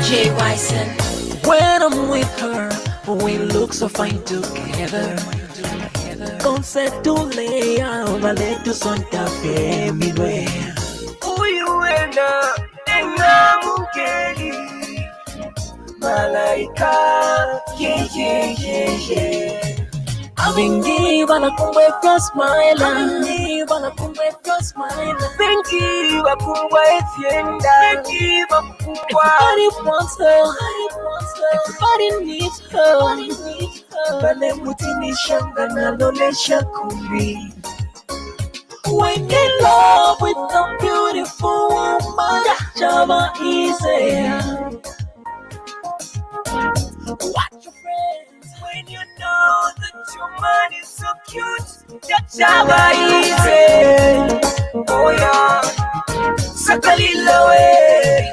C.Whyson. When I'm with her, we look so fine together. Conceptulea, vale tu sonta femile. Uyuenda, enga mukeli. Malaika, yeah, yeah, yeah, yeah. Avingiva na kumweka smile. Avingiva na kumweka smile. Avingiva kumweka Avingiva kumwa. Everybody wants her. Everybody needs her. Bale mutini shanga na lolesha kumbi. When in love with a beautiful woman, Java easy. Watch your friends when you know that your man is so cute. That Java easy. Oh yeah, Sakalila way.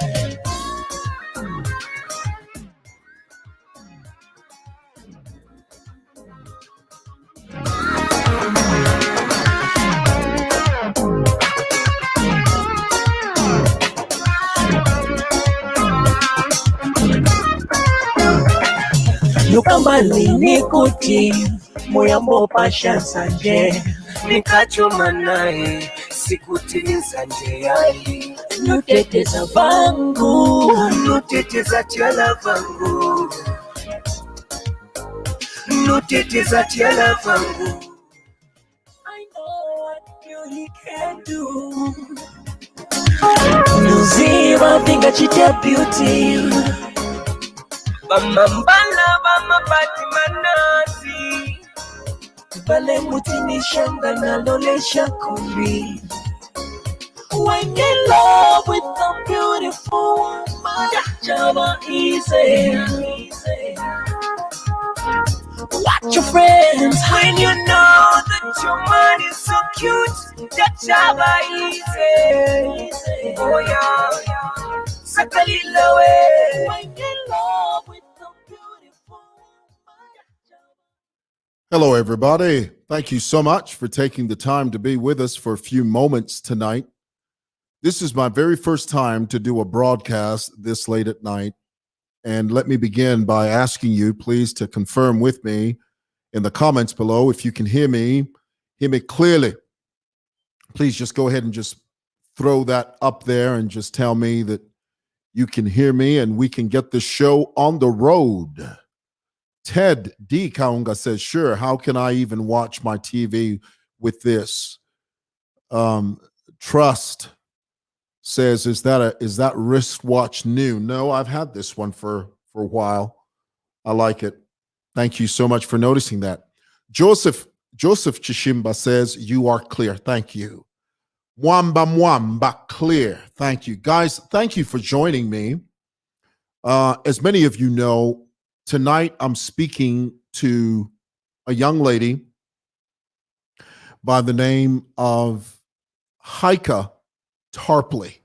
Yukambali nikuti muyambo pasha sanje nikachoma naye sikutimiza nje yali nuteteza vangu nuteteza tiala vangu nuteteza tiala vangu. I know what you can do. Nuziva vinga chite beauty. Bamambala bamapati manasi. Bale mutini shanga na lolesha kumbi. When in love with a beautiful woman, Java easy. Watch your friends when you know that your man is so cute. That Java easy. Oh yeah, Sakalila way. When in love with a beautiful woman. Hello, everybody. Thank you so much for taking the time to be with us for a few moments tonight. This is my very first time to do a broadcast this late at night. And let me begin by asking you, please, to confirm with me in the comments below if you can hear me clearly. Please just go ahead and just throw that up there and just tell me that you can hear me and we can get this show on the road. Ted D. Kaunga says, sure, how can I even watch my TV with this? Trust says, is that wristwatch new? No, I've had this one for a while. I like it. Thank you so much for noticing that. Joseph Chishimba says, you are clear. Thank you. Mwamba clear. Thank you. Guys, thank you for joining me. As many of you know, tonight I'm speaking to a young lady by the name of Heike Tarpley.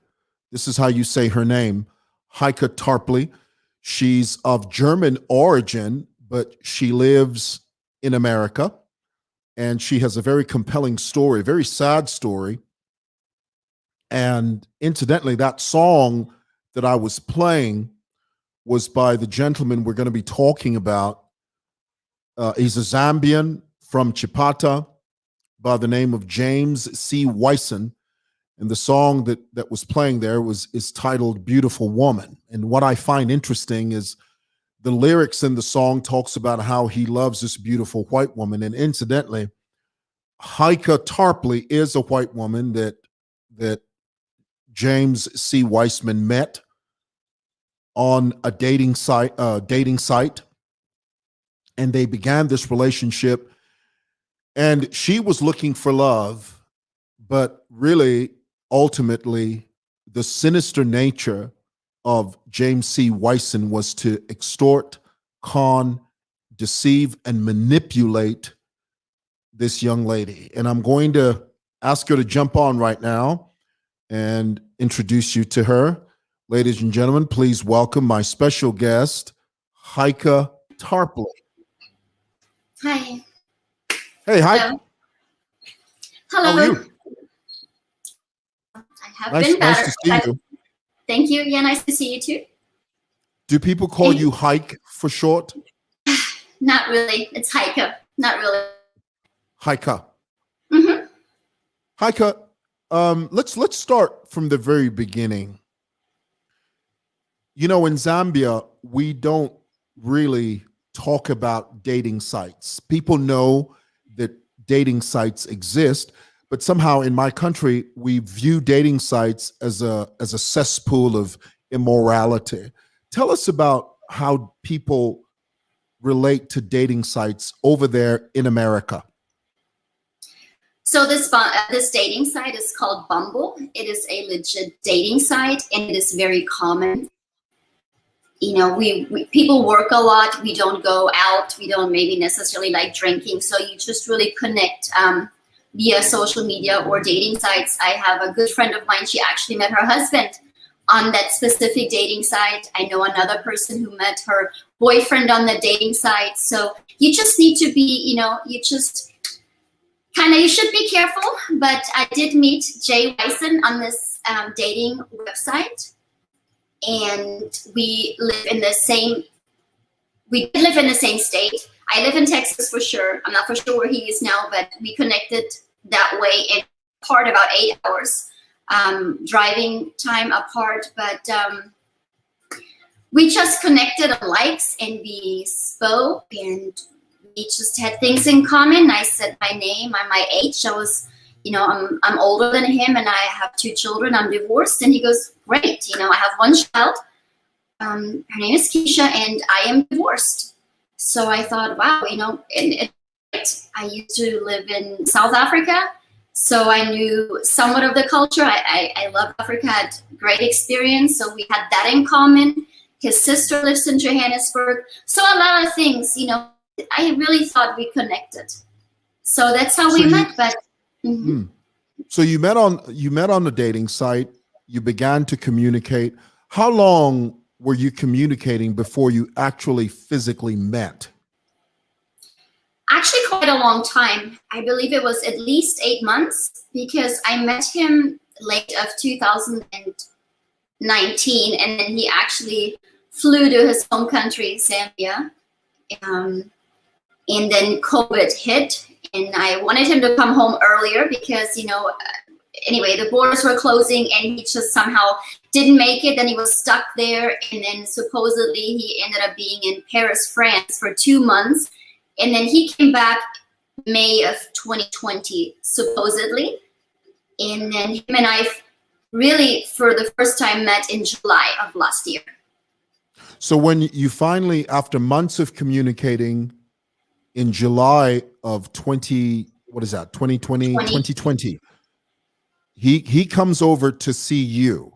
This is how you say her name, Heike Tarpley. She's of German origin, but she lives in America, and she has a very compelling story, very sad story. And incidentally, that song that I was playing was by the gentleman we're going to be talking about. He's a Zambian from Chipata by the name of James C.Whyson. And the song that was playing there is titled Beautiful Woman. And what I find interesting is the lyrics in the song talks about how he loves this beautiful white woman. And incidentally, Heike Tarpley is a white woman that James C. Weissman met on a dating site, and they began this relationship. And she was looking for love, but really, ultimately, the sinister nature of James C. Whyson was to extort, con, deceive, and manipulate this young lady. And I'm going to ask her to jump on right now and introduce you to her. Ladies and gentlemen, please welcome my special guest, Heike Tarpley. Hi. Hey, Heike. Hello. How are you? I have been better. Nice to see you. Thank you. Yeah, nice to see you too. Do people call you Hike for short? Not really. It's Heike. Not really. Heike. Mm-hmm. Heike, let's start from the very beginning. You know, in Zambia, we don't really talk about dating sites. People know that dating sites exist, but somehow in my country, we view dating sites as a cesspool of immorality. Tell us about how people relate to dating sites over there in America. So this dating site is called Bumble. It is a legit dating site, and it is very common. You know, we people work a lot. We don't go out. We don't maybe necessarily like drinking. So you just really connect via social media or dating sites. I have a good friend of mine. She actually met her husband on that specific dating site. I know another person who met her boyfriend on the dating site. So you just need to be, you know, you should be careful. But I did meet C.Whyson on this dating website. And we live in the same state. I live in Texas for sure. I'm not for sure where he is now, but we connected that way in part about 8 hours driving time apart. But we just connected on likes, and we spoke, and we just had things in common. I said my name, my age. I was, you know, I'm older than him, and I have 2 children. I'm divorced, and he goes, great. You know, I have 1 child. Her name is Keisha, and I am divorced. So I thought, wow, you know, I used to live in South Africa, so I knew somewhat of the culture. I love Africa, had great experience, so we had that in common. His sister lives in Johannesburg, so a lot of things, you know, I really thought we connected. So that's how we met. But so you met on the dating site. You began to communicate. How long were you communicating before you actually physically met? Actually, quite a long time. I believe it was at least 8 months, because I met him late of 2019, and then he actually flew to his home country, Zambia. And then COVID hit, and I wanted him to come home earlier because, you know, anyway, the borders were closing, and he just somehow didn't make it. Then he was stuck there, and then supposedly he ended up being in Paris, France for 2 months. And then he came back May of 2020, supposedly. And then him and I really, for the first time, met in July of last year. So when you finally, after months of communicating, in July of 2020, he comes over to see you.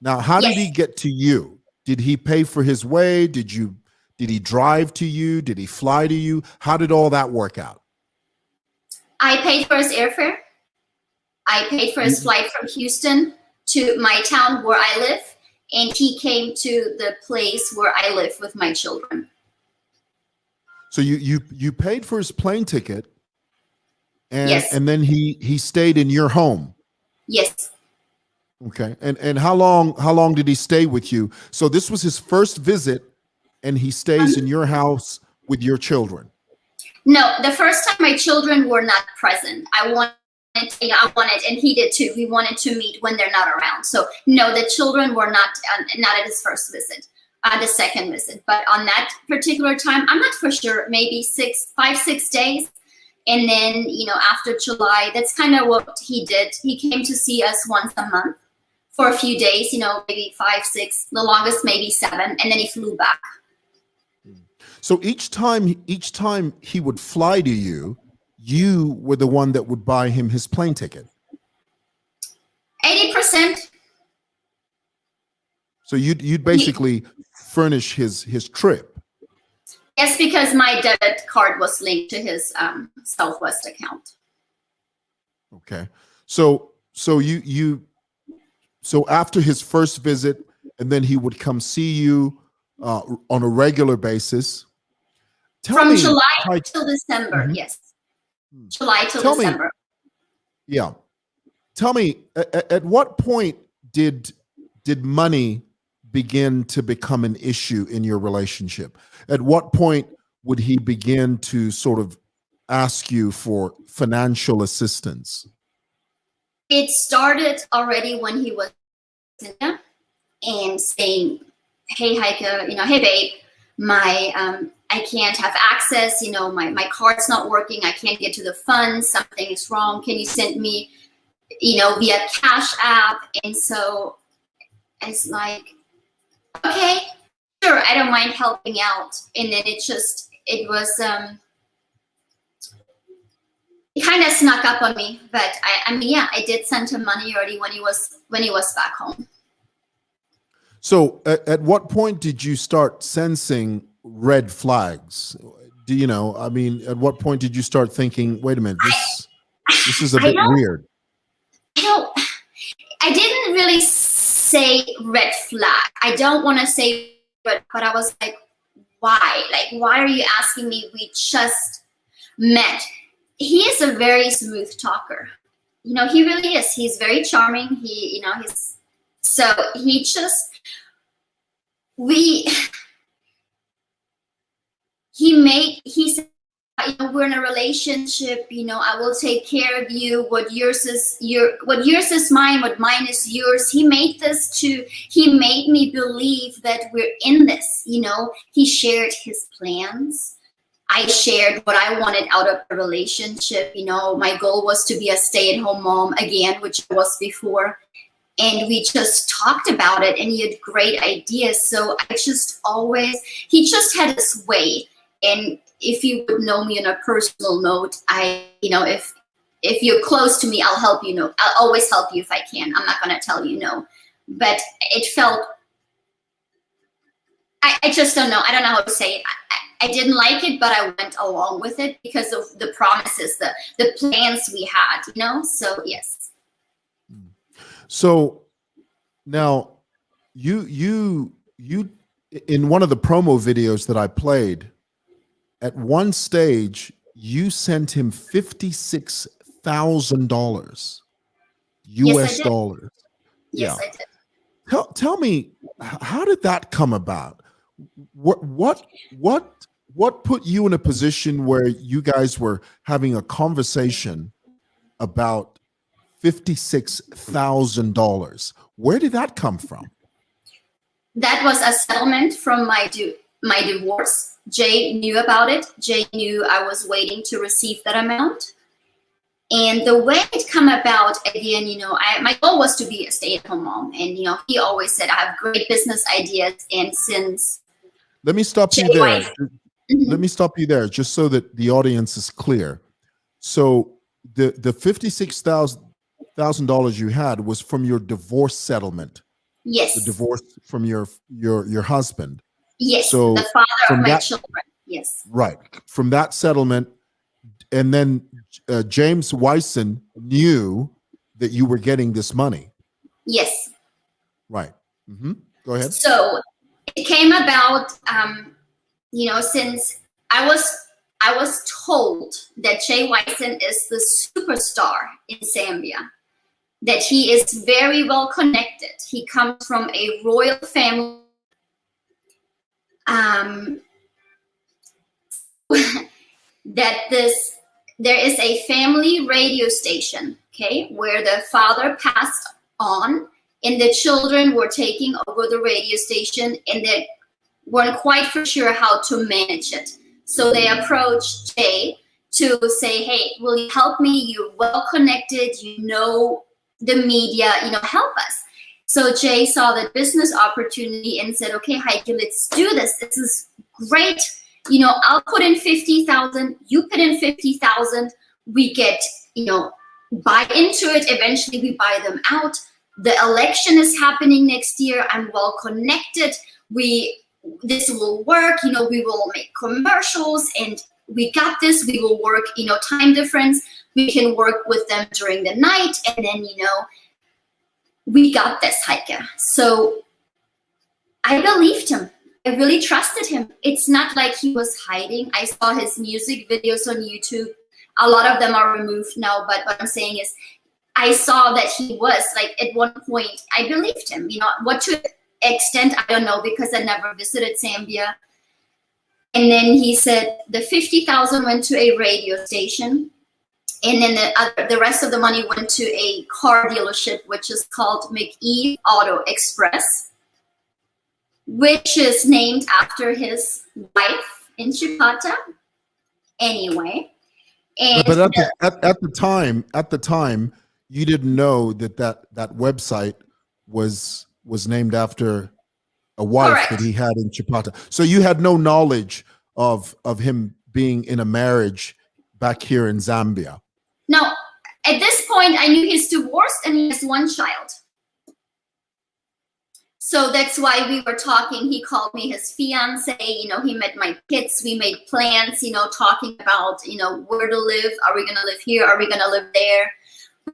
Now, how did he get to you? Did he pay for his way? Did he drive to you? Did he fly to you? How did all that work out? I paid for his airfare. I paid for his flight from Houston to my town where I live, and he came to the place where I live with my children. So you paid for his plane ticket, and yes. And then he stayed in your home. Yes. Okay. And how long did he stay with you? So this was his first visit, and he stays in your house with your children. No, the first time my children were not present. I wanted, and he did too. We wanted to meet when they're not around. So no, the children were not at his first visit, the second visit. But on that particular time, I'm not for sure, maybe 5-6 days. And then, you know, after July, that's kind of what he did. He came to see us once a month for a few days, you know, maybe 5, 6, the longest maybe 7, and then he flew back. So each time he would fly to you, you were the one that would buy him his plane ticket. 80%. So you'd basically furnish his trip. Yes, because my debit card was linked to his Southwest account. Okay. So after his first visit, and then he would come see you on a regular basis. From July till December, yes. July till December. Tell me, at what point did money begin to become an issue in your relationship? At what point would he begin to sort of ask you for financial assistance? It started already when he was in there and saying, "Hey, Heike, hey, babe, I can't have access. My card's not working. I can't get to the funds. Something is wrong. Can you send me, via Cash App?" And so it's like, okay, sure, I don't mind helping out. And then it kind of snuck up on me. But I did send him money already when he was back home. So at what point did you start sensing red flags? At what point did you start thinking, wait a minute, this is a bit weird? I didn't really say red flag. I don't want to say, but I was like, why? Like, why are you asking me? We just met. He is a very smooth talker. He really is. He's very charming. He said, we're in a relationship, I will take care of you. What yours is mine, what mine is yours. He made me believe that we're in this, He shared his plans. I shared what I wanted out of a relationship. My goal was to be a stay-at-home mom again, which I was before. And we just talked about it, and he had great ideas. So he just had his way. And if you would know me on a personal note, if you're close to me, I'll help you. I'll always help you if I can. I'm not going to tell you no. But it felt, I just don't know. I don't know how to say it. I didn't like it, but I went along with it because of the promises, the plans we had, So yes. So now you in one of the promo videos that I played, at one stage you sent him $56,000 US dollars. Yes, I did. Tell me, how did that come about? What put you in a position where you guys were having a conversation about $56,000? Where did that come from? That was a settlement from my divorce. Jay knew about it. Jay knew I was waiting to receive that amount. And the way it come about, again, my goal was to be a stay-at-home mom. And, he always said, I have great business ideas. And since Let me stop you there. Mm-hmm. Let me stop you there, just so that the audience is clear. So the $56,000 you had was from your divorce settlement. Yes. The divorce from your husband. Yes. So the father of my children. Yes. Right. From that settlement, and then C.Whyson knew that you were getting this money. Yes. Right. Mm-hmm. Go ahead. So it came about, since I was told that C.Whyson is the superstar in Zambia, that he is very well connected. He comes from a royal family. There is a family radio station, okay, where the father passed on, and the children were taking over the radio station, and they weren't quite for sure how to manage it. So they approached Jay to say, hey, will you help me? You're well connected, the media, help us. So Jay saw the business opportunity and said, okay, Heike, let's do this. This is great. I'll put in 50,000, you put in 50,000, we get, buy into it. Eventually we buy them out. The election is happening next year. I'm well connected. This will work. We will make commercials, and we got this. We will work, time difference. We can work with them during the night. And then, we got this, Heike. So I believed him. I really trusted him. It's not like he was hiding. I saw his music videos on YouTube. A lot of them are removed now, but what I'm saying is I saw that he was, like, at one point, I believed him. extent, I don't know, because I never visited Zambia. And then he said the 50,000 went to a radio station, and then the rest of the money went to a car dealership, which is called McEve Auto Express, which is named after his wife in Chipata. Anyway, and But at the time, you didn't know that website was named after a wife correct. that he had in Chipata. So you had no knowledge of him being in a marriage back here in Zambia. Now, at this point, I knew he's divorced and he has one child. So that's why we were talking. He called me his fiance. You know, he met my kids. We made plans, you know, talking about, you know, where to live. Are we going to live here? Are we going to live there?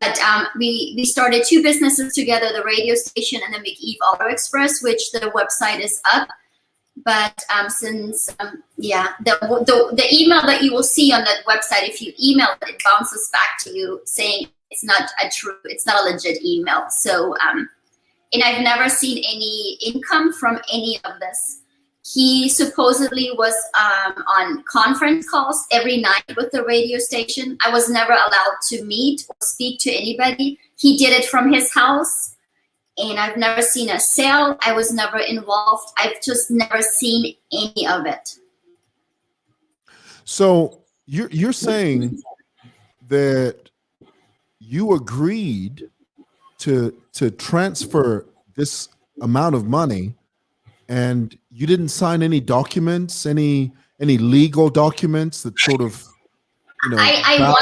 But we started two businesses together, the radio station and the McEve Auto Express, which the website is up. But since, the email that you will see on that website, if you email it, it bounces back to you saying it's not a legit email. So, and I've never seen any income from any of this. He supposedly was on conference calls every night with the radio station. I was never allowed to meet or speak to anybody. He did it from his house, and I've never seen a sale. I was never involved. I've just never seen any of it. So you're saying that you agreed to transfer this amount of money, and you didn't sign any documents, any legal documents that sort of, you know. I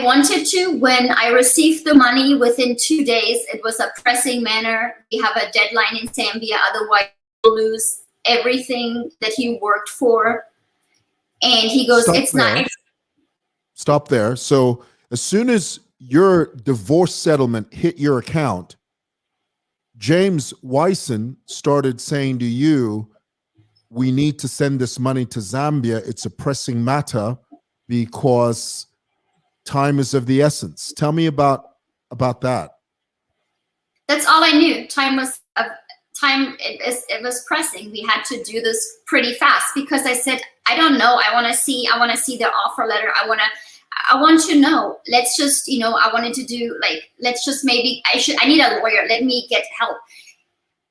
wanted to. When I received the money within 2 days, it was a pressing manner. We have a deadline in Zambia, otherwise we'll lose everything that he worked for. And he goes, Stop there. So as soon as your divorce settlement hit your account, C.Whyson started saying to you, we need to send this money to Zambia. It's a pressing matter because time is of the essence. Tell me about that. That's all I knew. It was pressing. We had to do this pretty fast because I said, I don't know. I want to see the offer letter. I want to know. Let's just, you know, I wanted to do I need a lawyer. Let me get help.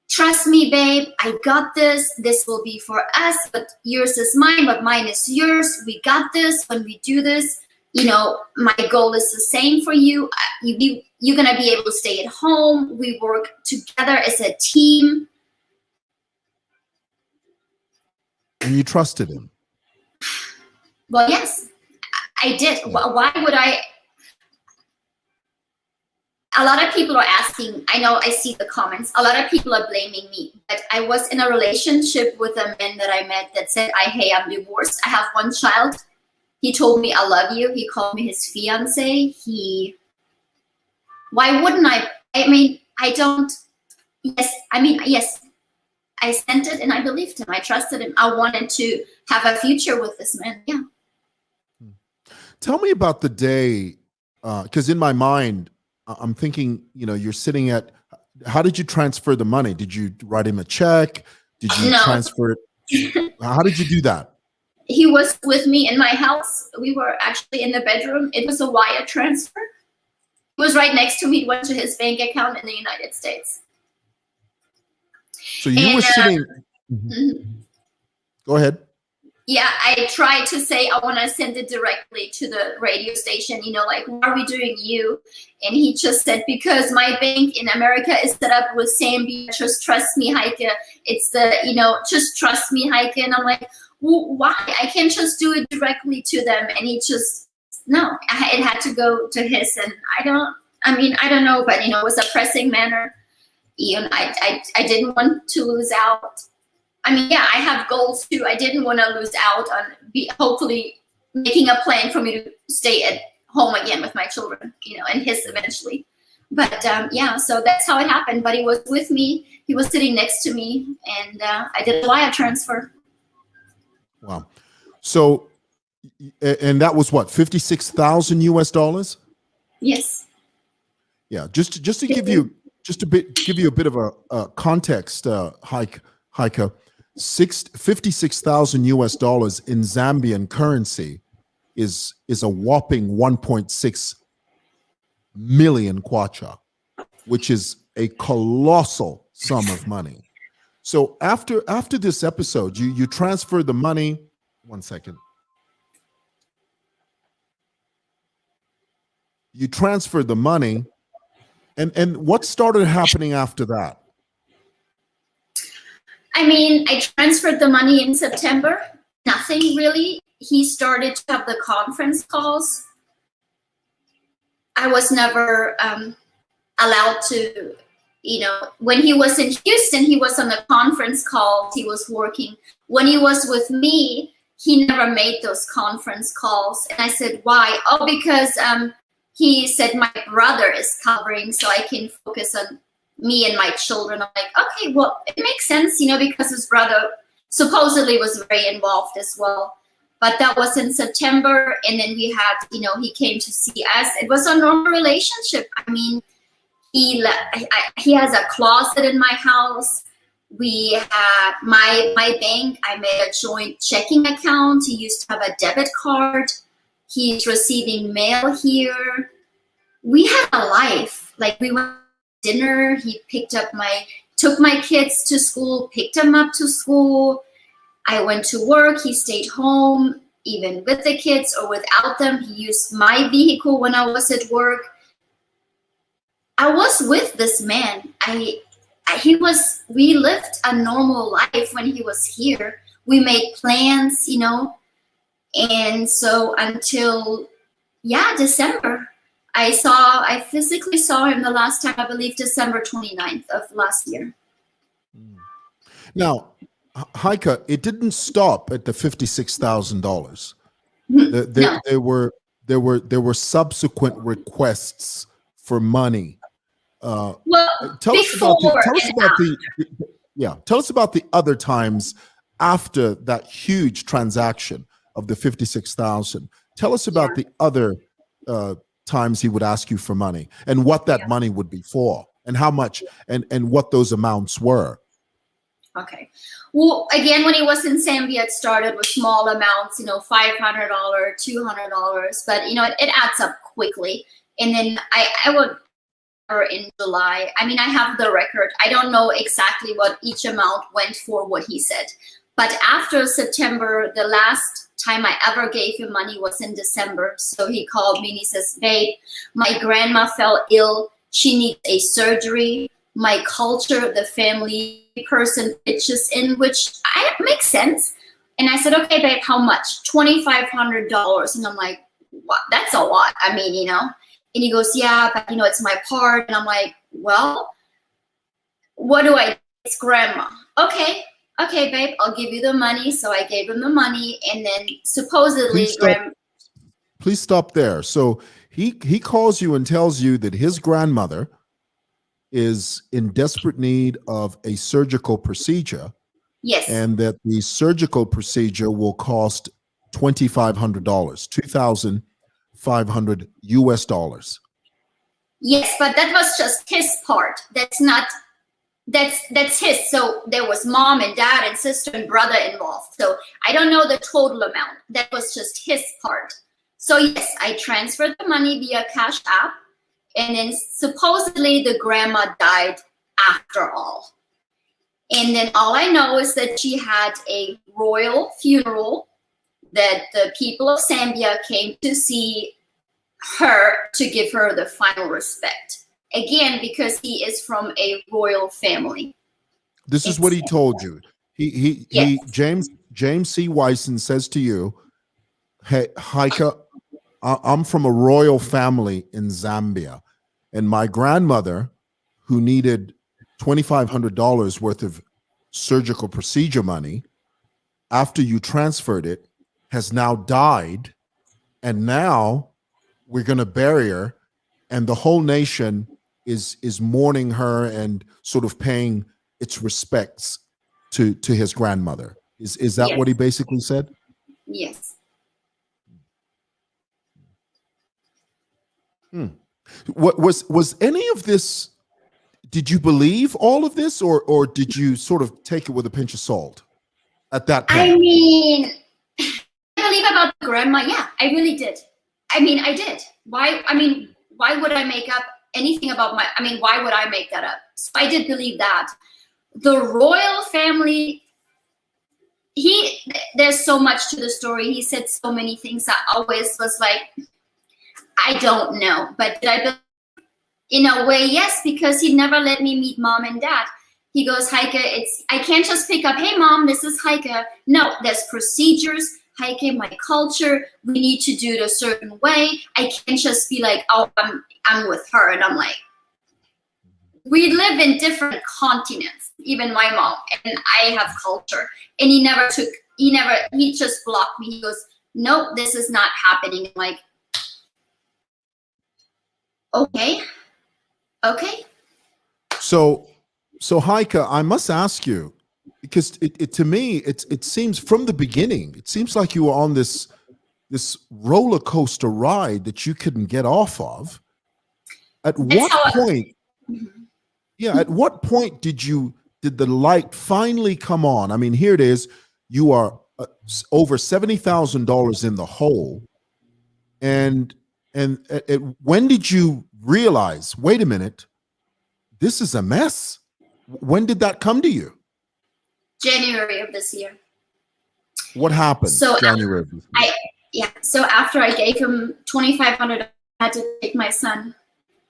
Trust me, babe. I got this. This will be for us, but yours is mine, but mine is yours. We got this. When we do this, you know, my goal is the same for you. You're going to be able to stay at home. We work together as a team. And you trusted him? Well, yes, I did. Why would I? A lot of people are asking, I know I see the comments, a lot of people are blaming me, but I was in a relationship with a man that I met that said, hey, I'm divorced. I have one child. He told me, I love you. He called me his fiance. Why wouldn't I? Yes, I sent it and I believed him. I trusted him. I wanted to have a future with this man. Yeah. Tell me about the day, because in my mind, I'm thinking, you know, you're sitting at, how did you transfer the money? Did you write him a check? Did you transfer it? How did you do that? He was with me in my house. We were actually in the bedroom. It was a wire transfer. He was right next to me. It went to his bank account in the United States. So you were sitting. Go ahead. Yeah, I tried to say I want to send it directly to the radio station, you know, like, why are we doing you? And he just said, because my bank in America is set up with Zambia, just trust me, Heike. It's just trust me, Heike. And I'm like, well, why? I can't just do it directly to them. And he just, no, it had to go to his. And I don't know, but, you know, it was a pressing manner. You know, I didn't want to lose out. I mean, yeah, I have goals too. I didn't want to lose out on hopefully making a plan for me to stay at home again with my children, you know, and his eventually. But yeah, so that's how it happened. But he was with me. He was sitting next to me, and I did a wire transfer. Wow. So, and that was what, 56,000 US dollars? Yes. Yeah. Just to give you just a bit, give you a bit of a context, Heike, 56,000 US dollars in Zambian currency is a whopping 1.6 million kwacha, which is a colossal sum of money. So after this episode, you transfer the money. One second. You transfer the money, and what started happening after that? I mean, I transferred the money in September. Nothing really. He started to have the conference calls. I was never allowed to, when he was in Houston, he was on the conference calls, he was working. When he was with me, he never made those conference calls. And I said, why? Oh, because he said my brother is covering so I can focus on me and my children. I'm like, okay, well, it makes sense, because his brother supposedly was very involved as well. But that was in September, and then we had, he came to see us. It was a normal relationship. I mean, he has a closet in my house. We had my bank. I made a joint checking account. He used to have a debit card. He's receiving mail here. We had a life. Like, we went to dinner. He took my kids to school, picked them up to school. I went to work. He stayed home, even with the kids or without them. He used my vehicle when I was at work. I was with this man. We lived a normal life when he was here. We made plans, and so until, December, I physically saw him the last time, I believe December 29th of last year. Now, Heike, it didn't stop at the $56,000. No. There were subsequent requests for money. Tell us about the other times after that huge transaction of the 56,000. Tell us about the other times he would ask you for money and what that money would be for and how much and what those amounts were. Okay. Well, again, when he was in Zambia, it started with small amounts, $500, $200, but it adds up quickly. And then I would, or in July, I mean, I have the record. I don't know exactly what each amount went for, what he said. But after September, the last time I ever gave him money was in December. So he called me and he says, babe, my grandma fell ill. She needs a surgery. My culture, the family person pitches in, which makes sense. And I said, okay, babe, how much? $2,500. And I'm like, what? That's a lot. I mean, And he goes, yeah, but it's my part. And I'm like, well, what do I do? It's grandma. Okay, babe, I'll give you the money. So I gave him the money, and then supposedly Please stop there. So he calls you and tells you that his grandmother is in desperate need of a surgical procedure. Yes. And that the surgical procedure will cost $2,500, $2,500 US. Yes, but that was just his part. That's his. So there was mom and dad and sister and brother involved. So I don't know the total amount. That was just his part. So yes, I transferred the money via Cash App. And then supposedly the grandma died after all. And then all I know is that she had a royal funeral, that the people of Zambia came to see her to give her the final respect. Again, because he is from a royal family. This is what he told you. James C.Whyson says to you, hey, Heike, I'm from a royal family in Zambia, and my grandmother, who needed $2,500 worth of surgical procedure money, after you transferred it, has now died, and now we're going to bury her, and the whole nation is mourning her and sort of paying its respects to his grandmother. Is that what he basically said? Yes. What was any of this? did you believe all of this, or did you sort of take it with a pinch of salt at that point? I mean, I believe about the grandma. Yeah, I really did. I mean, I did. Why? I mean, why would I make up anything about my? I mean, why would I make that up? So I did believe that. The royal family. There's so much to the story. He said so many things. I always was like, I don't know, but did I believe? In a way, yes, because he never let me meet mom and dad. He goes, Heike, I can't just pick up, hey mom, this is Heike. No, there's procedures. Heike, my culture, we need to do it a certain way. I can't just be like, oh, I'm with her. And I'm like, we live in different continents, even my mom, and I have culture. And he just blocked me. He goes, nope, this is not happening. I'm like, okay. Okay. So Heike, I must ask you, because to me, it seems from the beginning, it seems like you were on this roller coaster ride that you couldn't get off of. At what point? Yeah, at what point did the light finally come on? I mean, here it is. You are over $70,000 in the hole, and when did you realize, wait a minute, this is a mess? When did that come to you? January of this year. What happened? So January of this year. So after I gave him $2,500, I had to take my son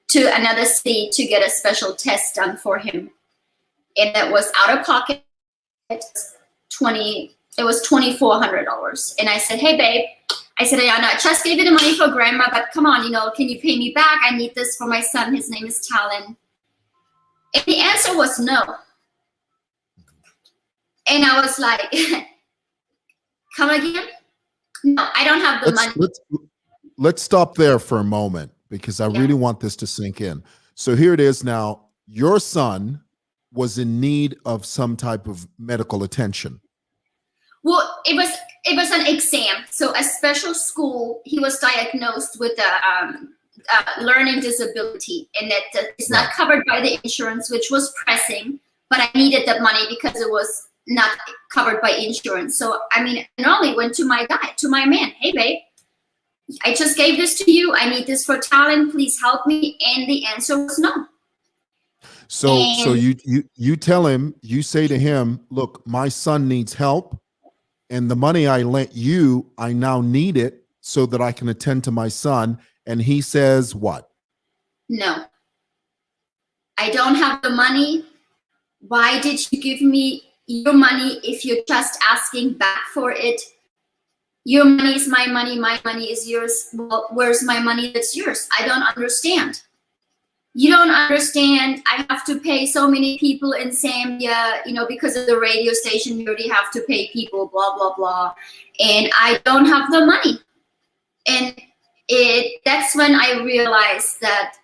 to another city to get a special test done for him, and that was out of pocket. It was $2,400, and I said, hey babe, I said, I just gave you the money for grandma, but come on, can you pay me back? I need this for my son. His name is Talon. And the answer was no. And I was like, come again? No, I don't have the money. Let's stop there for a moment, because I really want this to sink in. So here it is now. Your son was in need of some type of medical attention. Well, it was an exam. So a special school, he was diagnosed with a learning disability, and that is not covered by the insurance, which was pressing, but I needed that money because it was not covered by insurance. So, I mean, I normally went to my guy, to my man, hey babe, I just gave this to you. I need this for Talon. Please help me. And the answer was no. So you tell him, you say to him, look, my son needs help, and the money I lent you, I now need it so that I can attend to my son. And he says what? No, I don't have the money. Why did you give me your money if you're just asking back for it? Your money is my money is yours. Well, where's my money that's yours? I don't understand. You don't understand. I have to pay so many people in Zambia, because of the radio station, you already have to pay people, blah, blah, blah. And I don't have the money. And that's when I realized that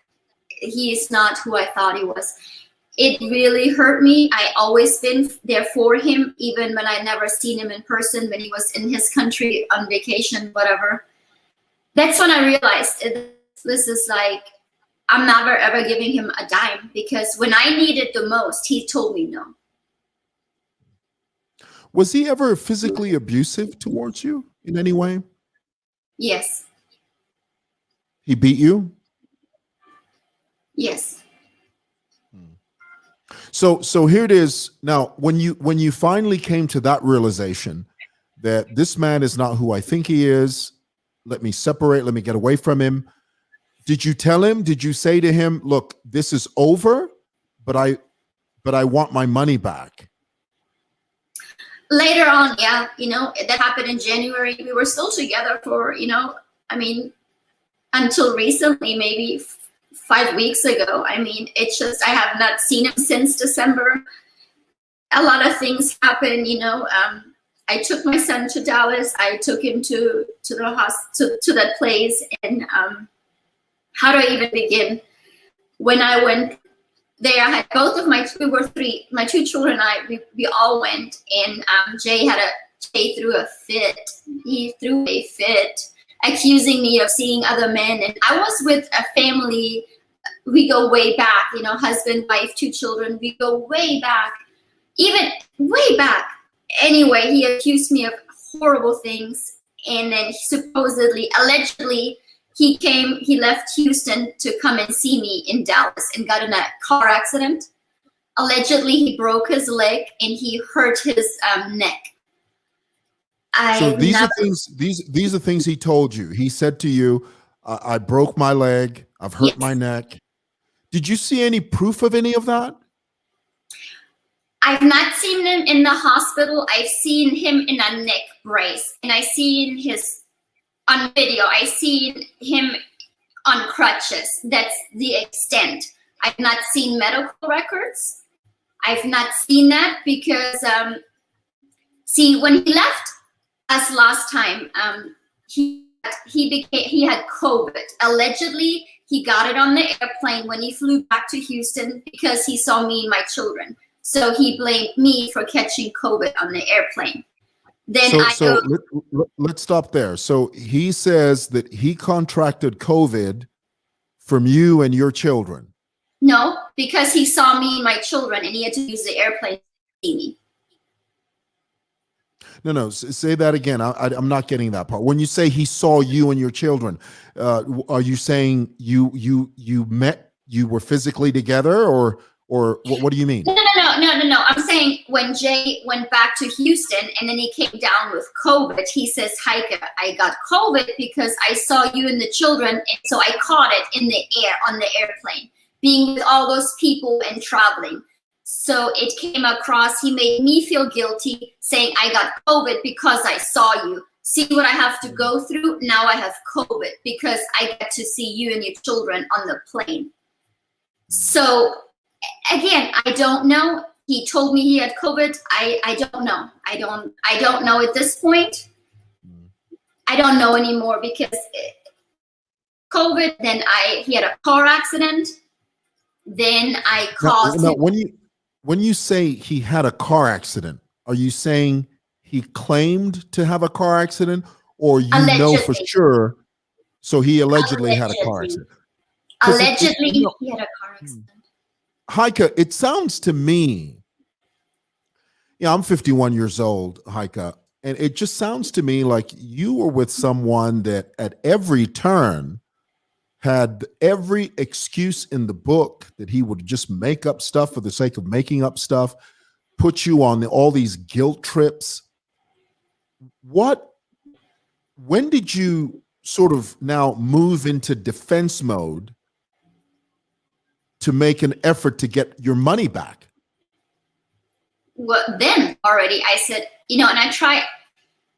he is not who I thought he was. It really hurt me. I always been there for him, even when I never seen him in person, when he was in his country on vacation, whatever. That's when I realized this is like, I'm never ever giving him a dime, because when I needed the most, he told me no. Was he ever physically abusive towards you in any way? Yes. He beat you? Yes. So here it is. Now, when you finally came to that realization that this man is not who I think he is, let me separate, let me get away from him. Did you tell him? Did you say to him, look, this is over, but I want my money back? Later on, yeah, that happened in January. We were still together for, until recently, maybe 5 weeks ago. I mean, it's just, I have not seen him since December. A lot of things happened, I took my son to Dallas. I took him to the hospital, to that place. And how do I even begin? When I went there, I had both of my two children and I, we all went, and Jay threw a fit. He threw a fit, accusing me of seeing other men. And I was with a family we go way back, you know, husband, wife, 2 children. We go way back, even way back. Anyway, he accused me of horrible things. And then supposedly, allegedly, he left Houston to come and see me in Dallas and got in a car accident. Allegedly, he broke his leg and he hurt his neck. So these are things. These are things he told you. He said to you, "I broke my leg. I've hurt my neck." Did you see any proof of any of that? I've not seen him in the hospital. I've seen him in a neck brace, and I seen his on video. I seen him on crutches. That's the extent. I've not seen medical records. I've not seen that because, see, when he left us last time, he had COVID. Allegedly, he got it on the airplane when he flew back to Houston because he saw me and my children. So he blamed me for catching COVID on the airplane. Then let's stop there. So he says that he contracted COVID from you and your children. No, because he saw me and my children and he had to use the airplane to see me. No, say that again. I'm not getting that part. When you say he saw you and your children, are you saying you were physically together, or what do you mean? No. I'm saying when Jay went back to Houston and then he came down with COVID, he says, "Heike, I got COVID because I saw you and the children, and so I caught it in the air on the airplane, being with all those people and traveling." So it came across, he made me feel guilty, saying I got COVID because I saw you. See what I have to go through? Now I have COVID because I get to see you and your children on the plane. So again, I don't know. He told me he had COVID. I don't know. I don't know at this point. I don't know anymore because COVID, then he had a car accident. Then I caused now, him. When you say he had a car accident, are you saying he claimed to have a car accident, or you know for sure? So he allegedly had a car accident. Allegedly, he had a car accident. Heike, it sounds to me, I'm 51 years old, Heike, and it just sounds to me like you were with someone that at every turn had every excuse in the book that he would just make up stuff for the sake of making up stuff, put you on all these guilt trips. When did you sort of now move into defense mode to make an effort to get your money back? Well, then already I said, and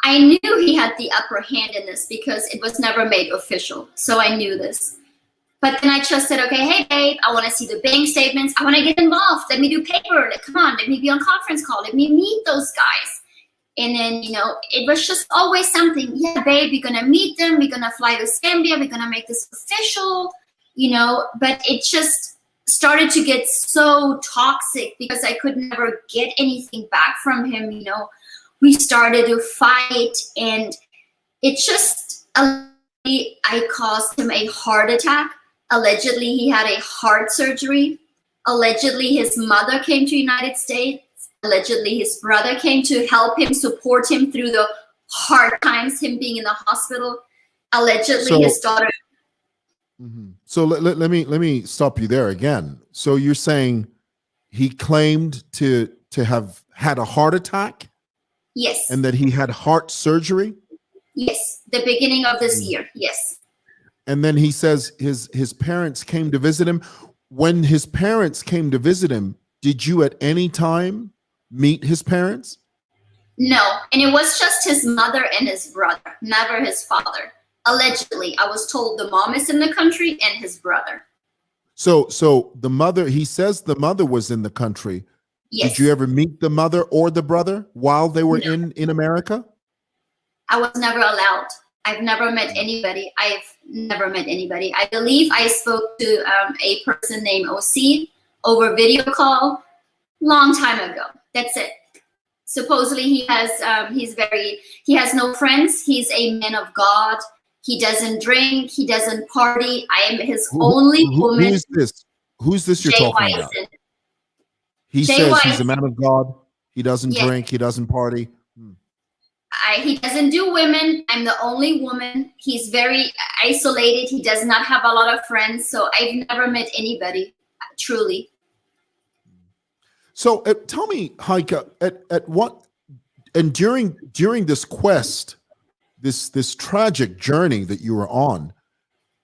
I knew he had the upper hand in this because it was never made official. So I knew this. But then I just said, okay, hey, babe, I want to see the bank statements. I want to get involved. Let me do paper. Come on, let me be on conference call. Let me meet those guys. And then, it was just always something. Yeah, babe, we're going to meet them. We're going to fly to Zambia. We're going to make this official, But it just started to get so toxic because I could never get anything back from him. We started to fight, and it just, I caused him a heart attack. Allegedly, he had a heart surgery. Allegedly, his mother came to the United States. Allegedly, his brother came to help him, support him through the hard times, him being in the hospital. Allegedly, his daughter. Mm-hmm. So let me stop you there again. So you're saying he claimed to have had a heart attack? Yes. And that he had heart surgery? Yes, the beginning of this year, yes. And then he says his parents came to visit him. When his parents came to visit him, did you at any time meet his parents? No, and it was just his mother and his brother, never his father. Allegedly, I was told the mom is in the country and his brother. So the mother, he says the mother was in the country. Yes. Did you ever meet the mother or the brother while they were in America? I was never allowed. I've never met anybody. I believe I spoke to a person named OC over video call long time ago. That's it. Supposedly he has no friends. He's a man of God. He doesn't drink. He doesn't party. I am his only woman. Who is this? Who's this you're talking about? He says he's a man of God. He doesn't drink. He doesn't party. He doesn't do women. I'm the only woman. He's very isolated. He does not have a lot of friends. So I've never met anybody, truly. So tell me, Heike, at what, and during this quest, this tragic journey that you were on,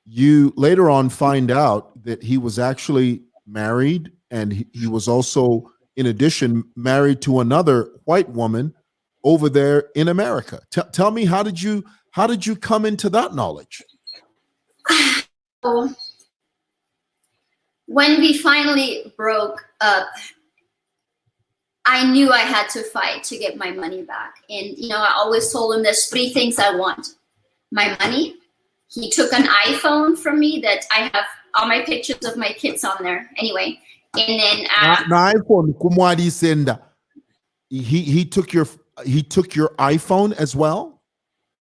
you later on find out that he was actually married, and he was also, in addition, married to another white woman over there in America. Tell me, how did you come into that knowledge? When we finally broke up, I knew I had to fight to get my money back. And, I always told him there's 3 things I want. My money. He took an iPhone from me that I have all my pictures of my kids on there. Anyway. And then iPhone, he took your iPhone as well?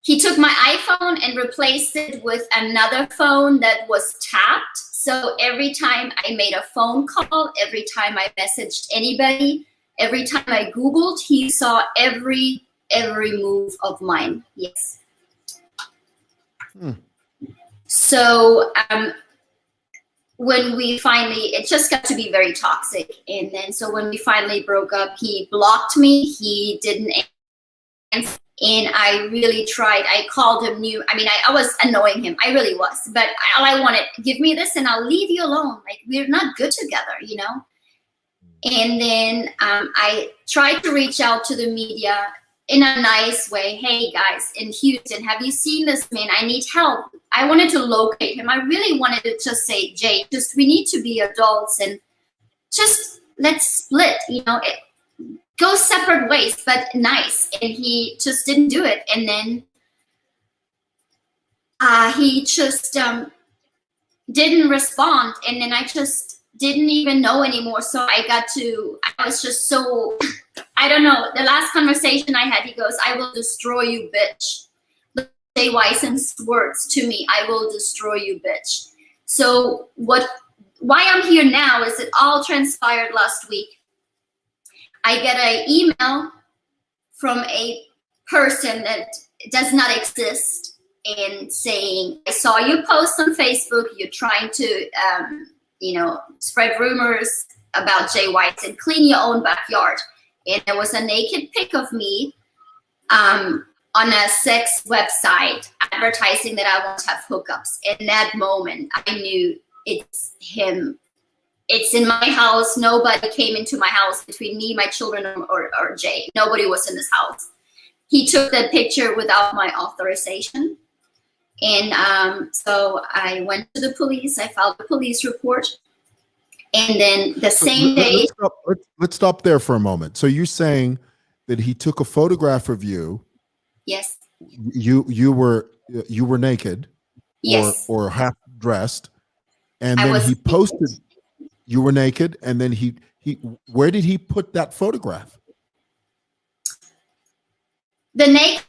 He took my iPhone and replaced it with another phone that was tapped. So every time I made a phone call, every time I messaged anybody, every time I Googled, he saw every move of mine. Yes. So when we finally, it just got to be very toxic. And then, so when we finally broke up, he blocked me. He didn't answer. And I really tried. I called him I was annoying him. I really was. But all I wanted, give me this and I'll leave you alone. Like, we're not good together, And then I tried to reach out to the media in a nice way. Hey, guys, in Houston, have you seen this man? I need help. I wanted to locate him. I really wanted to just say, Jay, we need to be adults and just let's split, go separate ways, but nice. And he just didn't do it. And then he just didn't respond. And then I just didn't even know anymore. So I was just so, I don't know. The last conversation I had, he goes, I will destroy you, bitch. C.Whyson's words to me, I will destroy you, bitch. So why I'm here now is it all transpired last week. I get an email from a person that does not exist and saying, I saw you post on Facebook. You're trying to, spread rumors about C.Whyson. Clean your own backyard. And there was a naked pic of me on a sex website advertising that I want to have hookups. In that moment, I knew it's him. It's in my house. Nobody came into my house between me, my children, or Jay. Nobody was in this house. He took that picture without my authorization. And so I went to the police. I filed a police report. And then the same day. Let's stop there for a moment. So you're saying that he took a photograph of you. Yes. You were naked. Yes. Or half dressed. And then he posted. You were naked, and then he where did he put that photograph? The naked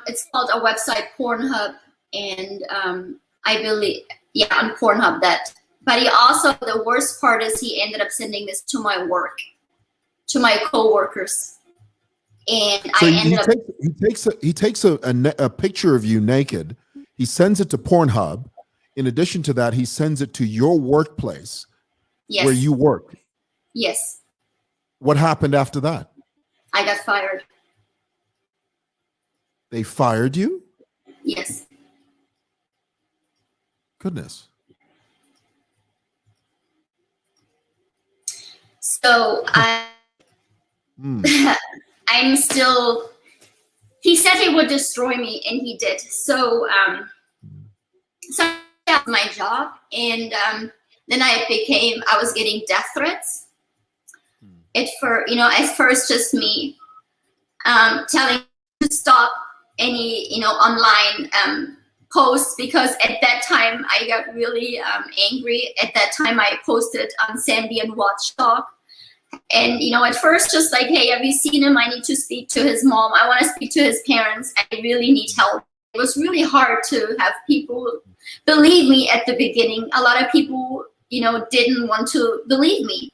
it's called a website, Pornhub, and I believe on Pornhub that. But he also, the worst part is he ended up sending this to my work, to my coworkers, and so he takes a picture of you naked. He sends it to Pornhub. In addition to that, he sends it to your workplace. Yes. Where you work. Yes. What happened after that? I got fired. They fired you? Yes. Goodness. So I'm still, he said he would destroy me, and he did. So I got my job, and then I was getting death threats. At first just me telling to stop any, online posts, because at that time I got really angry. At that time I posted on Zambian Watchdog. And, at first just like, hey, have you seen him? I need to speak to his mom. I want to speak to his parents. I really need help. it was really hard to have people believe me at the beginning. A lot of people, you know, didn't want to believe me.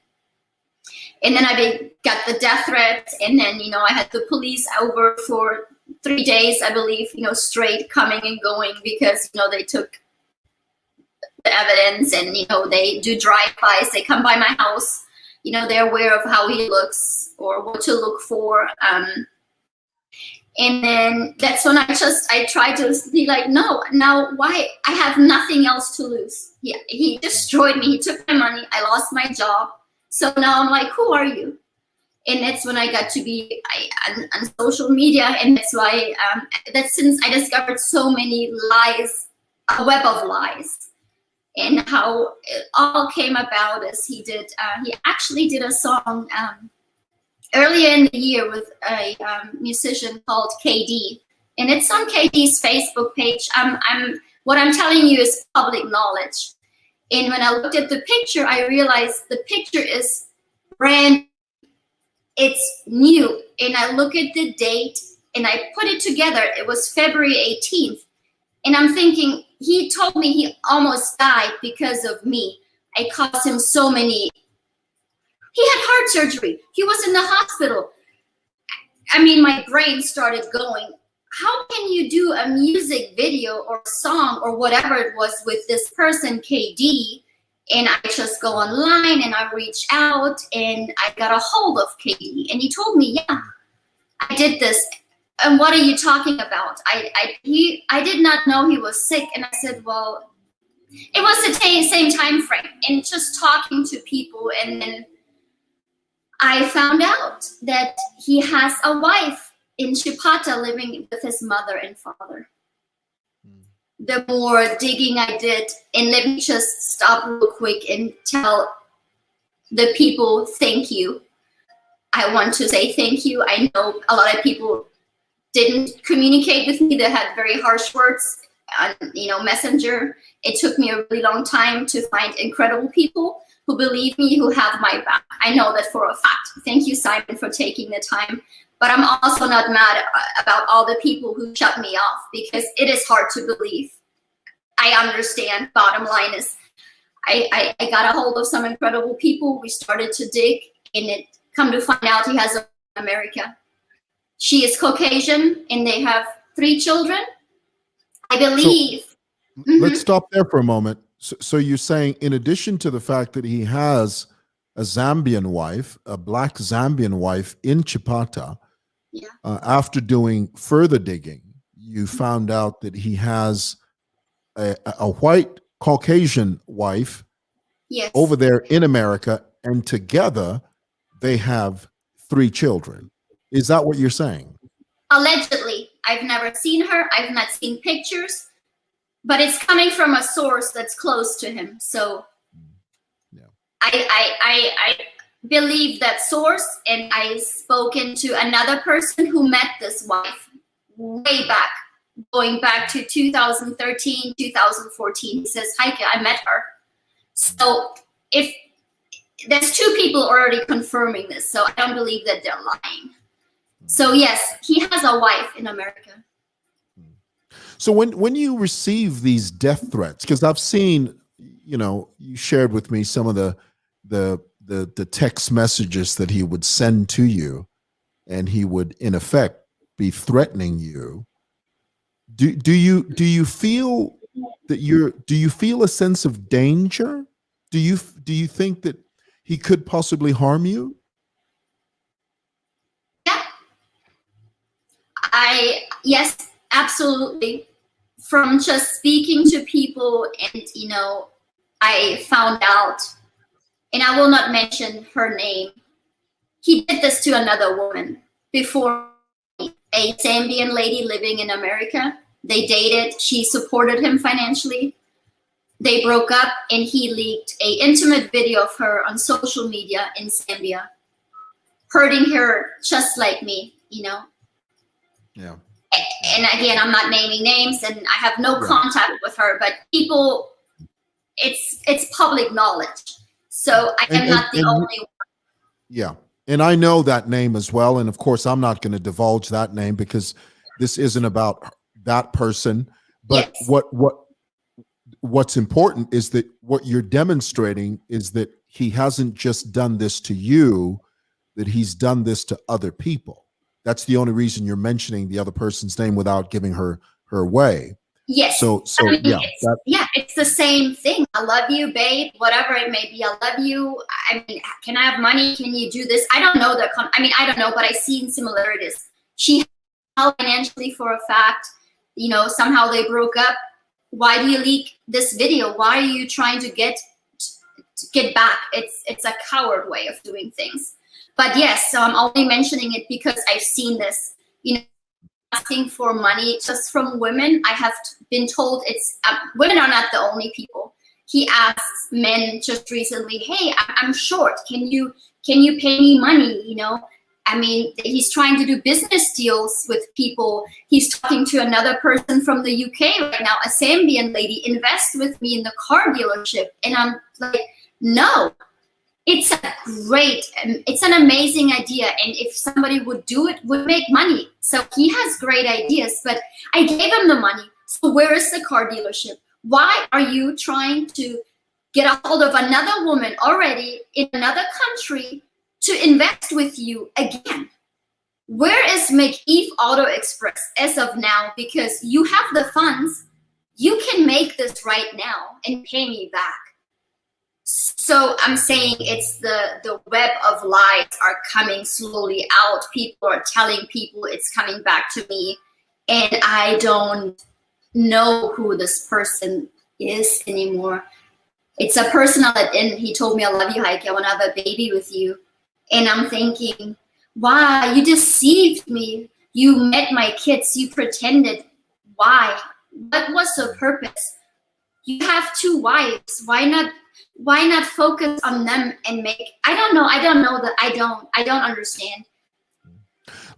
And then I got the death threats, and then, you know, I had the police over for 3 days, I believe, you know, straight coming and going, because, you know, they took the evidence, and, you know, they do drive-bys, they come by my house, you know, they're aware of how he looks or what to look for. And then that's when I tried to be like, no, now why? I have nothing else to lose. Yeah, he destroyed me. He took my money. I lost my job. So now I'm like, who are you? And that's when I got to be on social media. And that's why, that's since I discovered so many lies, a web of lies. And how it all came about is he actually did a song earlier in the year with a musician called KD, and it's on KD's Facebook page. What I'm telling you is public knowledge. And when I looked at the picture, I realized the picture is brand, it's new. And I look at the date and I put it together. It was February 18th. And I'm thinking, he told me he almost died because of me. I caused him so many. He had heart surgery. He was in the hospital. I mean, my brain started going, how can you do a music video or song or whatever it was with this person, KD? And I just go online and I reach out and I got a hold of KD. And he told me, yeah, I did this. And what are you talking about? I did not know he was sick. And I said, well, it was the same time frame. And just talking to people, and then I found out that he has a wife in Chipata living with his mother and father. The more digging I did, and let me just stop real quick and tell the people thank you. I want to say thank you. I know a lot of people didn't communicate with me. They had very harsh words on, you know, Messenger. It took me a really long time to find incredible people who believe me, who have my back. I know that for a fact. Thank you, Simon, for taking the time. But I'm also not mad about all the people who shut me off, because it is hard to believe. I understand. Bottom line is, I got a hold of some incredible people. We started to dig, and it come to find out he has a America. She is Caucasian, and they have 3 children, I believe. So, let's stop there for a moment. So you're saying, in addition to the fact that he has a Zambian wife, a black Zambian wife in Chipata, yeah. After doing further digging, you found out that he has a white Caucasian wife, yes, over there in America, and together they have 3 children. Is that what you're saying? Allegedly. I've never seen her. I've not seen pictures. But it's coming from a source that's close to him. So yeah. I believe that source, and I've spoken to another person who met this wife way back, going back to 2013, 2014. He says, Heike, I met her. So if there's 2 people already confirming this, so I don't believe that they're lying. So yes, he has a wife in America. So when you receive these death threats, because I've seen, you know, you shared with me some of the text messages that he would send to you, and he would in effect be threatening you. Do you feel that do you feel a sense of danger? Do you think that he could possibly harm you? Yeah. Yes, absolutely. From just speaking to people, and, you know, I found out, and I will not mention her name, he did this to another woman before, a Zambian lady living in America. They dated. She supported him financially. They broke up, and he leaked an intimate video of her on social media in Zambia, hurting her just like me, you know. Yeah. And again, I'm not naming names, and I have no contact with her, but people, it's public knowledge. So I am not the only one. Yeah. And I know that name as well. And of course, I'm not going to divulge that name, because this isn't about that person. But Yes. what's important is that what you're demonstrating is that he hasn't just done this to you, that he's done this to other people. That's the only reason you're mentioning the other person's name without giving her away. Yes. So I mean, yeah, it's the same thing. I love you, babe, whatever it may be. I love you. I mean, can I have money? Can you do this? I don't know I don't know, but I've seen similarities. She helped financially for a fact, somehow they broke up. Why do you leak this video? Why are you trying to get back? It's a coward way of doing things. But yes, so I'm only mentioning it because I've seen this, asking for money just from women. I have been told it's women are not the only people. He asks men just recently, hey, I'm short. Can you pay me money? I mean, he's trying to do business deals with people. He's talking to another person from the UK right now, a Zambian lady, invest with me in the car dealership. And I'm like, no. It's an amazing idea. And if somebody would do it, would make money. So he has great ideas, but I gave him the money. So where is the car dealership? Why are you trying to get a hold of another woman already in another country to invest with you again? Where is McEve Auto Express as of now? Because you have the funds. You can make this right now and pay me back. So I'm saying it's the web of lies are coming slowly out. People are telling people it's coming back to me, and I don't know who this person is anymore. It's a person and he told me, I love you, Heike, I want to have a baby with you. And I'm thinking, why? You deceived me. You met my kids. You pretended. Why? What was the purpose? You have 2 wives. Why not focus on them and I don't know that I don't understand.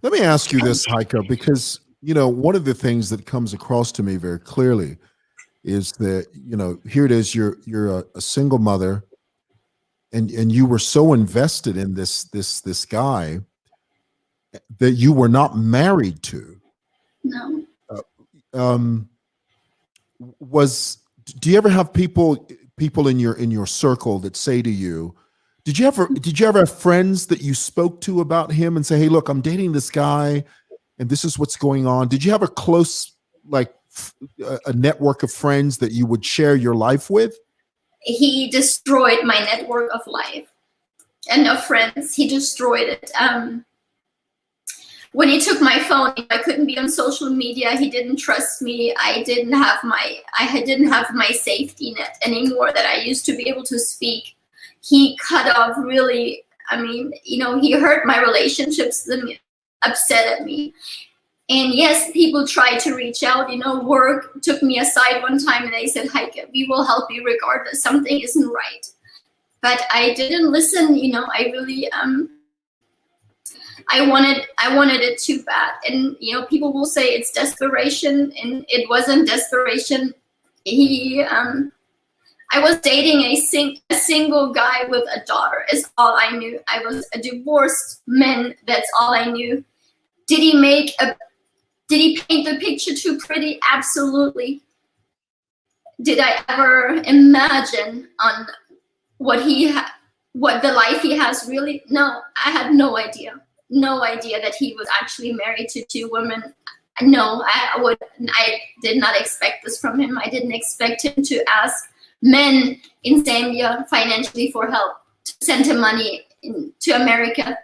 Let me ask you this, Heike, because one of the things that comes across to me very clearly is that here it is, you're a single mother, and you were so invested in this guy that you were not married to. No. Do you ever have people in your circle that say to you, did you ever have friends that you spoke to about him and say, hey, look, I'm dating this guy and this is what's going on? Did you have a close, a network of friends that you would share your life with? He destroyed my network of life and of friends. He destroyed it. When he took my phone, I couldn't be on social media. He didn't trust me. I didn't have my safety net anymore that I used to be able to speak. He cut off really, he hurt my relationships, upset at me. And yes, people tried to reach out, work took me aside one time and they said, Heike, we will help you regardless. Something isn't right. But I didn't listen, I really, I wanted it too bad. And, people will say it's desperation, and it wasn't desperation. I was dating a single guy with a daughter is all I knew. I was a divorced man. That's all I knew. Did he paint the picture too pretty? Absolutely. Did I ever imagine on what the life he has really? No, I had no idea. No idea that he was actually married to 2 women. No, I did not expect this from him. I didn't expect him to ask men in Zambia financially for help, to send him money to America.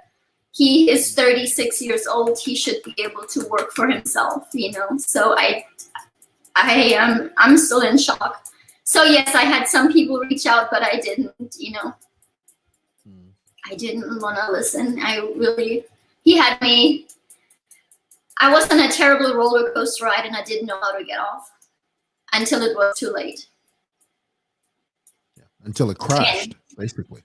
He is 36 years old. He should be able to work for himself, So I'm still in shock. So yes, I had some people reach out, but I didn't, I didn't want to listen. He had me. I was on a terrible roller coaster ride and I didn't know how to get off until it was too late. Yeah, until it crashed, basically.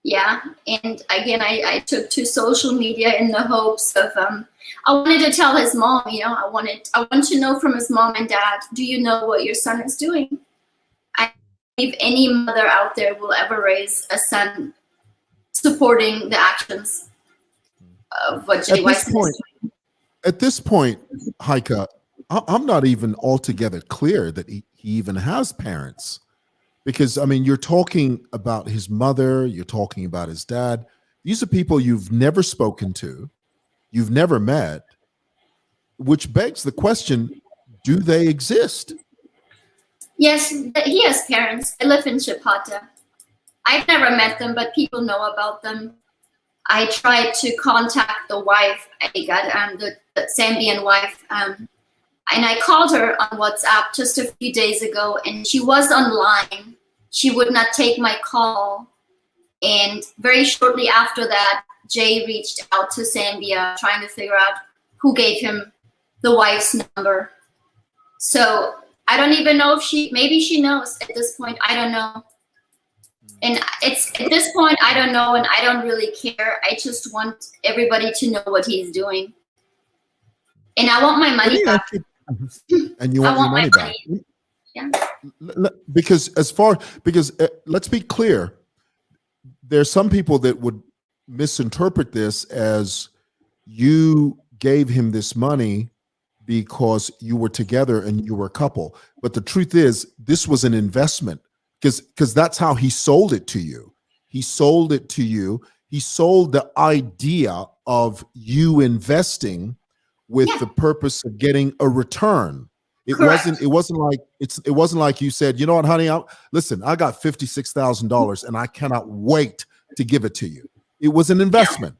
Yeah, and again, I took to social media in the hopes of, I wanted to tell his mom, I want to know from his mom and dad, do you know what your son is doing? I believe any mother out there will ever raise a son supporting the actions of what C.Whyson is doing. At this point, Heike, I'm not even altogether clear that he even has parents, because I mean, you're talking about his mother, you're talking about his dad. These are people you've never spoken to, you've never met, which begs the question, do they exist? Yes, he has parents. They live in Chapata. I've never met them, but people know about them. I tried to contact the wife. I got the Zambian wife, and I called her on WhatsApp just a few days ago, and she was online. She would not take my call. And very shortly after that, Jay reached out to Zambia trying to figure out who gave him the wife's number. So I don't even know if maybe she knows at this point. I don't know. And it's at this point, I don't know, and I don't really care. I just want everybody to know what he's doing. And I want my money back. And you want your money back. Yeah. Because let's be clear, there's some people that would misinterpret this as you gave him this money because you were together and you were a couple. But the truth is, this was an investment, because that's how he sold it to you. He sold it to you. He sold the idea of you investing with the purpose of getting a return. It wasn't like you said, you know what, honey, listen, I got $56,000 and I cannot wait to give it to you. It was an investment.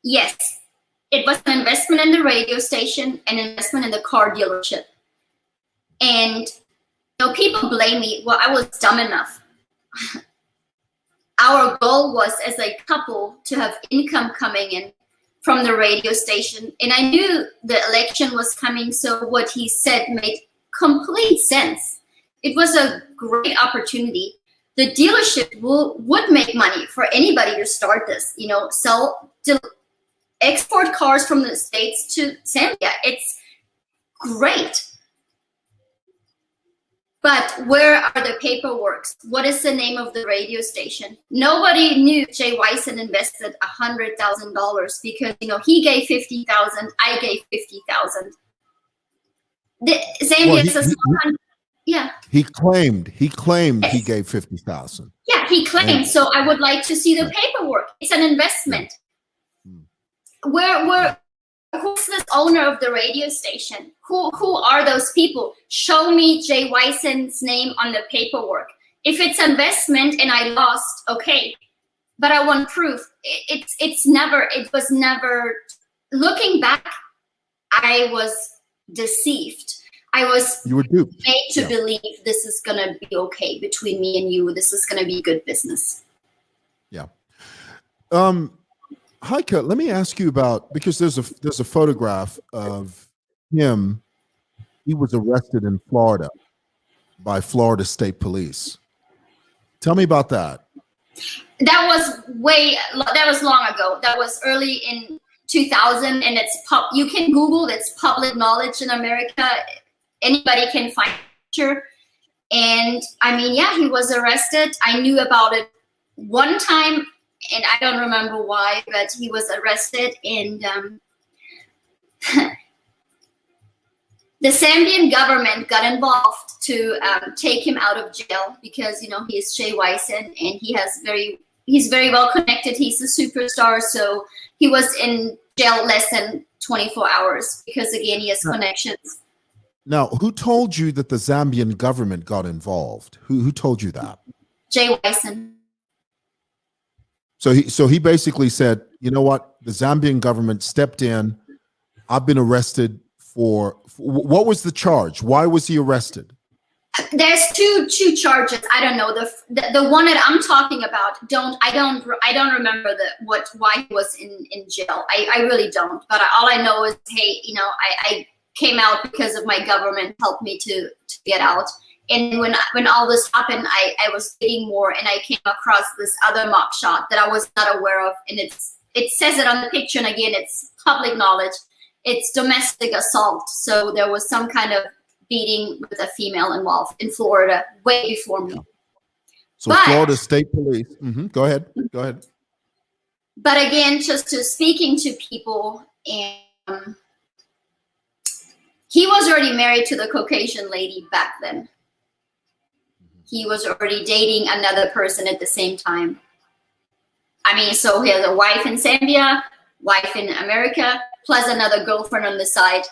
Yes. It was an investment in the radio station, an investment in the car dealership. And people blame me. Well, I was dumb enough. Our goal was as a couple to have income coming in from the radio station. And I knew the election was coming, so what he said made complete sense. It was a great opportunity. The dealership would make money for anybody to start this, export cars from the States to Zambia. It's great. But where are the paperwork? What is the name of the radio station? Nobody knew C.Whyson invested $100,000 because he gave $50,000, I gave $50,000. Zambia is a small country. Yeah. He claimed he gave $50,000. Yeah, he claimed. So I would like to see the paperwork. It's an investment. Who's this owner of the radio station? Who are those people? Show me C.Whyson's name on the paperwork. If it's investment and I lost, okay, but I want proof. It was never. Looking back, I was deceived. I was You were duped. made to believe this is gonna be okay between me and you. This is gonna be good business. Yeah. Heike, let me ask you about, because there's a photograph of him. He was arrested in Florida by Florida State Police. Tell me about that. That was long ago. That was early in 2000, and you can Google. It's public knowledge in America. Anybody can find a picture. And I mean, yeah, he was arrested. I knew about it one time, and I don't remember why, but he was arrested, and the Zambian government got involved to take him out of jail because he is C.Whyson and he's very well connected. He's a superstar, so he was in jail less than 24 hours because again he has connections. Now, who told you that the Zambian government got involved? Who told you that? C.Whyson. So he basically said, you know what? The Zambian government stepped in. I've been arrested for what was the charge? Why was he arrested? There's two charges. I don't know the one that I'm talking about. I don't remember why he was in jail. I really don't. But all I know is, hey, I came out because of my government helped me to get out. And when all this happened, I was getting more, and I came across this other mock shot that I was not aware of, and it says it on the picture, and again, it's public knowledge. It's domestic assault, so there was some kind of beating with a female involved in Florida way before me. So Florida State Police. Go ahead. But again, just to speaking to people, and he was already married to the Caucasian lady back then. He was already dating another person at the same time. I mean, so he has a wife in Zambia, wife in America, plus another girlfriend on the side.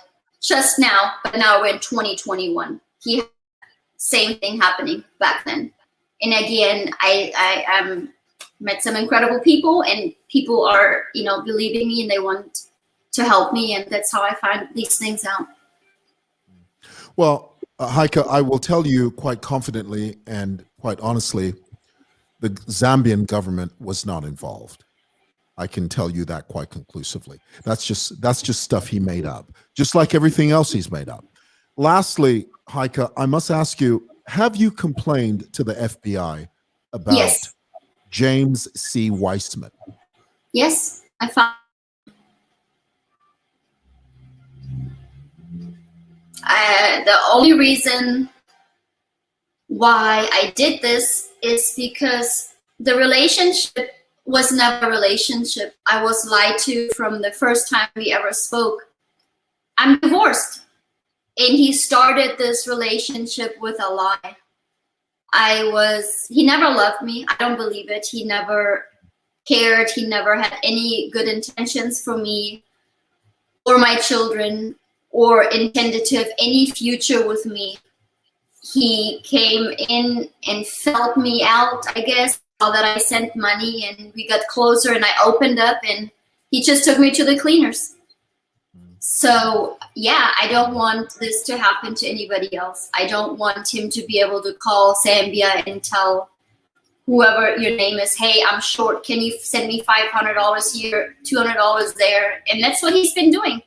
Just now, but now we're in 2021. He had same thing happening back then. And again, I met some incredible people, and people are, you know, believing me and they want to help me, and that's how I find these things out. Well, Heike, I will tell you quite confidently and quite honestly, the Zambian government was not involved. I can tell you that quite conclusively. That's just stuff he made up, just like everything else he's made up. Lastly, Heike, I must ask you, have you complained to the FBI about Yes. James C.Whyson? Yes, I found. The only reason why I did this is because the relationship was never a relationship. I was lied to from the first time we ever spoke. I'm divorced. And he started this relationship with a lie. He never loved me. I don't believe it. He never cared. He never had any good intentions for me or my children, or intended to have any future with me. He came in and felt me out, I guess, now that I sent money, and we got closer and I opened up, and he just took me to the cleaners. So yeah, I don't want this to happen to anybody else. I don't want him to be able to call Zambia and tell whoever your name is, hey, I'm short. Can you send me $500 here, $200 there? And that's what he's been doing.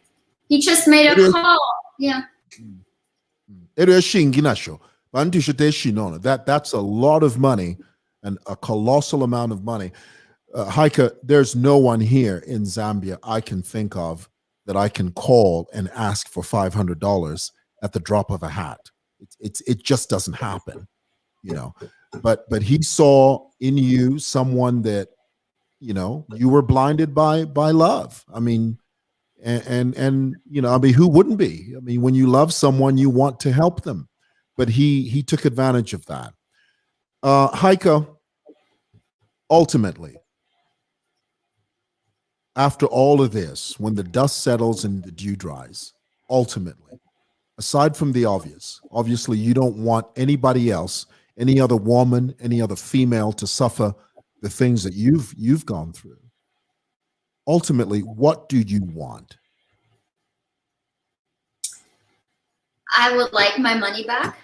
He just made a call. Yeah. That's a lot of money, and a colossal amount of money. Heike, there's no one here in Zambia I can think of that I can call and ask for $500 at the drop of a hat. It just doesn't happen, you know. But he saw in you someone that, you know, you were blinded by love. I mean, and you know, I mean, who wouldn't be? I mean, when you love someone, you want to help them, but he took advantage of that. Heike, ultimately, after all of this, when the dust settles and the dew dries, ultimately, aside from the obviously you don't want anybody else, any other woman, any other female to suffer the things that you've gone through. Ultimately, what do you want? I would like my money back.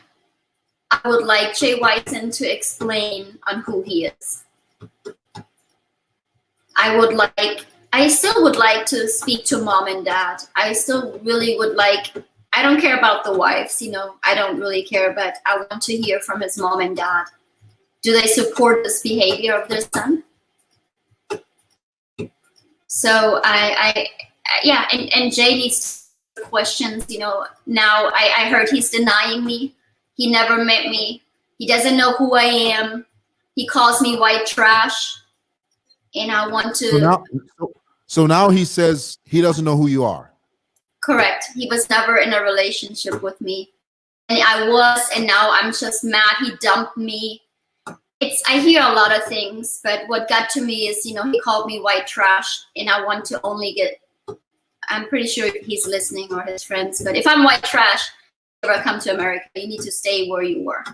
I would like C.Whyson to explain on who he is. I still would like to speak to mom and dad. I still really would like, I don't care about the wives, you know, I don't really care, but I want to hear from his mom and dad. Do they support this behavior of their son? So yeah, and Jay needs questions, you know. Now I heard he's denying me. He never met me. He doesn't know who I am. He calls me white trash. And I want to. So now he says he doesn't know who you are. Correct. He was never in a relationship with me. And I was, and now I'm just mad. He dumped me. I hear a lot of things, but what got to me is, you know, he called me white trash, and I want to only get, I'm pretty sure he's listening, or his friends, but if I'm white trash, never come to America. You need to stay where you were.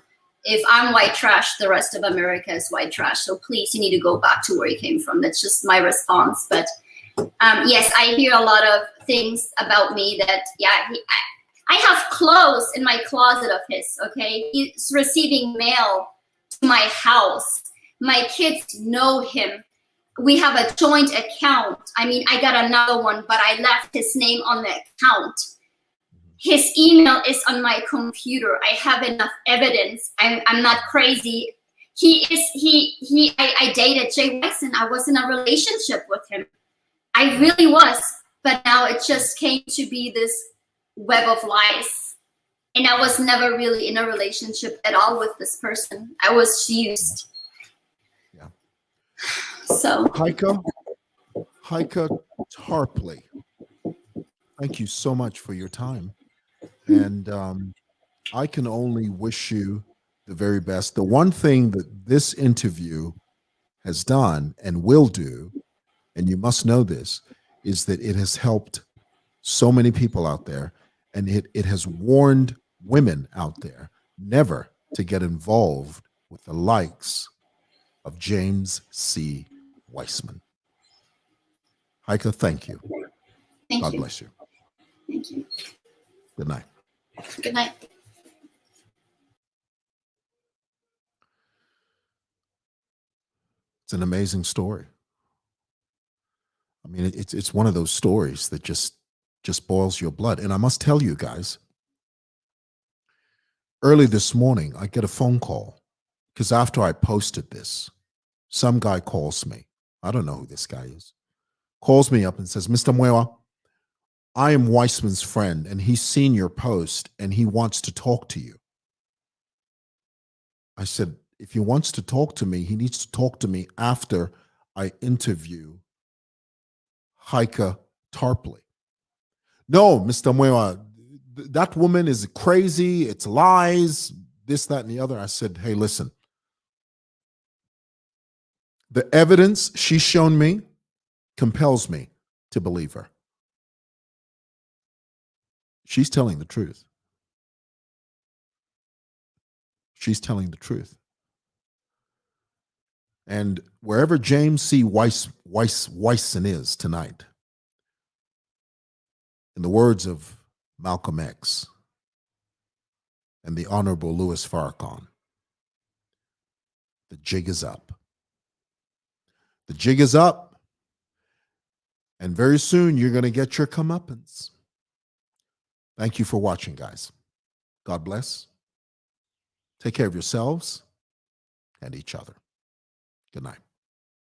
If I'm white trash, the rest of America is white trash. So please, you need to go back to where you came from. That's just my response. But yes, I hear a lot of things about me that, yeah, I have clothes in my closet of his, okay? He's receiving mail to my house. My kids know him. We have a joint account. I mean, I got another one, but I left his name on the account. His email is on my computer. I have enough evidence. I'm not crazy. I dated C.Whyson. I was in a relationship with him. I really was, but now it just came to be this web of lies. And I was never really in a relationship at all with this person. I was used. Yeah. So. Heike Tarpley, thank you so much for your time. And I can only wish you the very best. The one thing that this interview has done and will do, and you must know this, is that it has helped so many people out there, and it has warned women out there never to get involved with the likes of James C. Weissman. Heike, thank you. Thank God you. bless you. Thank you. Good night. Good night. It's an amazing story. I mean, it's one of those stories that just boils your blood. And I must tell you guys, early this morning, I get a phone call because after I posted this, some guy calls me. I don't know who this guy is. Calls me up and says, Mr. Muewa, I am Weissman's friend, and he's seen your post, and he wants to talk to you. I said, if he wants to talk to me, he needs to talk to me after I interview Heike Tarpley. No, Mr. Muewa, that woman is crazy. It's lies, this, that, and the other. I said, hey, listen. The evidence she's shown me compels me to believe her. She's telling the truth. She's telling the truth. And wherever James C. Whyson is tonight, in the words of Malcolm X and the Honorable Louis Farrakhan, the jig is up. The jig is up, and very soon you're going to get your comeuppance. Thank you for watching, guys. God bless. Take care of yourselves and each other. Good night.